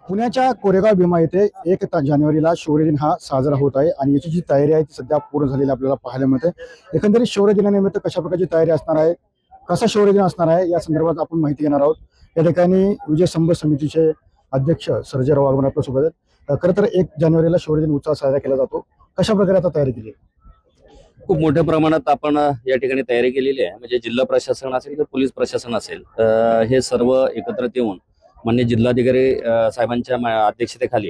पुण्याच्या कोरेगाव भीमा येथे 1 जानेवारीला शौर्य दिन हा साजरा होत आहे आणि याची जी तयारी आहे ती सध्या पूर्ण झालेली आपल्याला पाहायला मिळते। एकंदरीत शौर्य दिनानिमित्त कशा प्रकारची तयारी असणार आहे, कसा शौर्य दिन असणार आहे या संदर्भात आपण माहिती घेणार आहोत। या ठिकाणी विजय स्तंभ समितीचे अध्यक्ष सर्जेराव वाघमारे आपल्यासोबत आहेत। खरं तर 1 जानेवारीला शौर्य दिन उत्साह साजरा केला जातो, कशा प्रकारे आता तयारी केली आहे? खूप मोठ्या प्रमाणात आपण या ठिकाणी तयारी केलेली आहे। म्हणजे जिल्हा प्रशासन असेल किंवा पोलीस प्रशासन असेल, हे सर्व एकत्रित येऊन माननीय जिल्हाधिकारी साहेबांच्या अध्यक्षतेखाली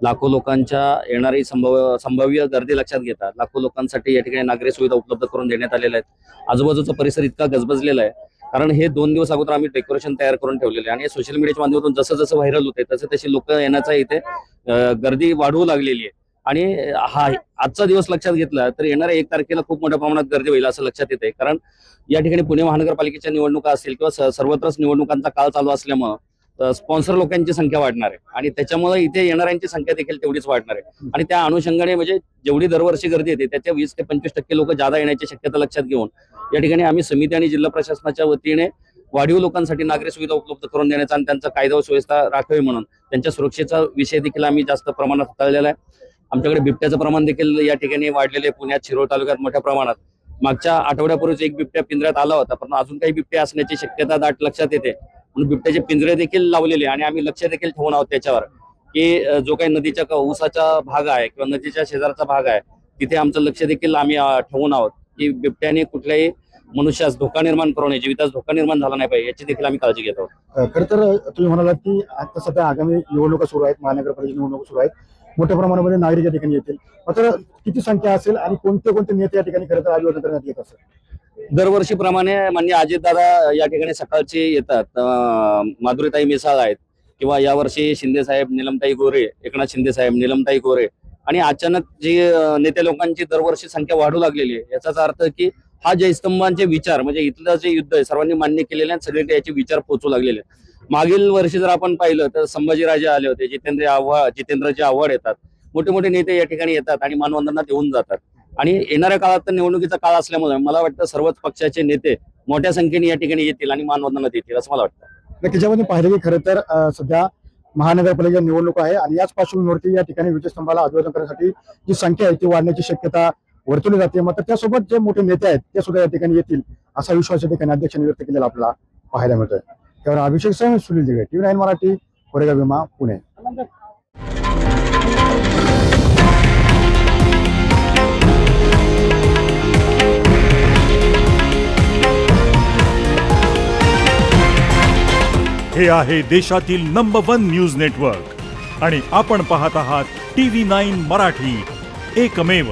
लाखो लोकांच्या येणारी संभाव्य गर्दी लक्षात घेता लाखो लोकांसाठी या ठिकाणी नागरी सुविधा उपलब्ध करून देण्यात आलेल्या आहेत। आजूबाजूचा परिसर इतका गजबजलेला आहे, कारण हे 2 दिवस अगोदर आम्ही डेकोरेशन तयार करून ठेवलेले आहे आणि सोशल मीडियाच्या माध्यमातून जसं जसं व्हायरल होते तसे तसे लोक येण्याचा इथे गर्दी वाढवू लागलेली आहे। आणि हा आजचा दिवस लक्षात घेतला तर येणाऱ्या 1 तारखेला खूप मोठ्या प्रमाणात गर्दी होईल असं लक्षात येते। कारण या ठिकाणी पुणे महानगरपालिकेच्या निवडणुका असतील किंवा सर्वत्रच निवडणुकांचा काळ चालू असल्यामुळे स्पॉन्सर लोकांची संख्या वाढणार आहे आणि त्याच्यामुळे इथे येणाऱ्यांची संख्या देखील तेवढीच वाढणार आहे। आणि त्या अनुषंगाने म्हणजे जेवढी दरवर्षी गर्दी येते त्याच्या 20 ते 25% लोक जादा येण्याची शक्यता लक्षात घेऊन या ठिकाणी आम्ही समिती आणि जिल्हा प्रशासनाच्या वतीने वाढीव लोकांसाठी नागरी सुविधा उपलब्ध करून देण्याचा आणि त्यांचा कायदा व सुव्यवस्था राखावी म्हणून त्यांच्या सुरक्षेचा विषय देखील आम्ही जास्त प्रमाणात हाताळलेला आहे। आमच्याकडे बिबट्याचं प्रमाण देखील या ठिकाणी वाढलेले आहे। पुण्यात शिरोळ तालुक्यात मोठ्या प्रमाणात मागच्या आठवड्यापूर्वीच 1 बिबट्या पिंजऱ्यात आला होता, पण अजून काही बिबट्या असण्याची शक्यता दाट लक्षात येते म्हणून बिबट्याचे पिंजरे देखील लावलेले आणि आम्ही लक्ष देखील ठेवून आहोत त्याच्यावर की जो काही नदीच्या ऊसाचा भाग आहे किंवा नदीच्या शेजारचा भाग आहे तिथे आमचं लक्ष देखील आम्ही ठेवून आहोत की बिबट्याने कुठल्याही मनुष्यास धोका निर्माण करू नये, जीवितास धोका निर्माण झाला नाही पाहिजे याची देखील आम्ही काळजी घेत आहोत। खरं तर तुम्ही म्हणालात की आता सध्या आगामी निवडणुका सुरू आहेत, महानगरपालिका निवडणुका सुरू आहेत, मोठ्या प्रमाणामध्ये नागरिक या ठिकाणी येतील, मात्र किती संख्या असेल आणि कोणते कोणते नेते या ठिकाणी खरं तर अभिवादन करण्यात येत असेल? दरवर्षीप्रमाणे माननीय अजितदादा या ठिकाणी सकाळचे येतात, माधुरीताई मिसाळ आहेत किंवा यावर्षी शिंदे साहेब, निलमताई गोरे, एकनाथ शिंदे साहेब, निलमताई गोरे आणि अचानक जी नेते लोकांची दरवर्षी संख्या वाढू लागलेली आहे। याचाच अर्थ की हा जयस्तंभांचे विचार म्हणजे इथलं जे युद्ध आहे सर्वांनी मान्य केलेले आणि सगळे याचे विचार पोचू लागलेले आहेत। मागील वर्षी जर आपण पाहिलं तर संभाजीराजे आले होते, जितेंद्रजी आव्हाड येतात, मोठे मोठे नेते या ठिकाणी येतात आणि मानवंदना देऊन जातात। आणि येणाऱ्या काळात तर निवडणुकीचा काळ असल्यामुळे मला वाटतं सर्वच पक्षाचे नेते मोठ्या संख्येने या ठिकाणी येतील आणि मानवंदना देतील असं मला वाटतं। त्याच्यामध्ये पाहिलं की खरं तर सध्या महानगरपालिका निवडणूक आहे आणि याच पार्श्वभूमीवरती या ठिकाणी विजयस्तंभाला अभिवादन करण्यासाठी जी संख्या आहे ती वाढण्याची शक्यता वर्तवली जाते। मात्र त्यासोबत जे मोठे नेते आहेत ते सुद्धा या ठिकाणी येतील असा विश्वास या ठिकाणी अध्यक्षांनी व्यक्त केलेला आपल्याला पाहायला मिळतोय। त्यावर अभिषेक सह सुनील दिघे, TV9 मराठी, कोरेगाव भीमा, पुणे। हे आहे देशातील नंबर 1 न्यूज नेटवर्क आणि आपण पाहत आहात TV9 मराठी, एकमेव।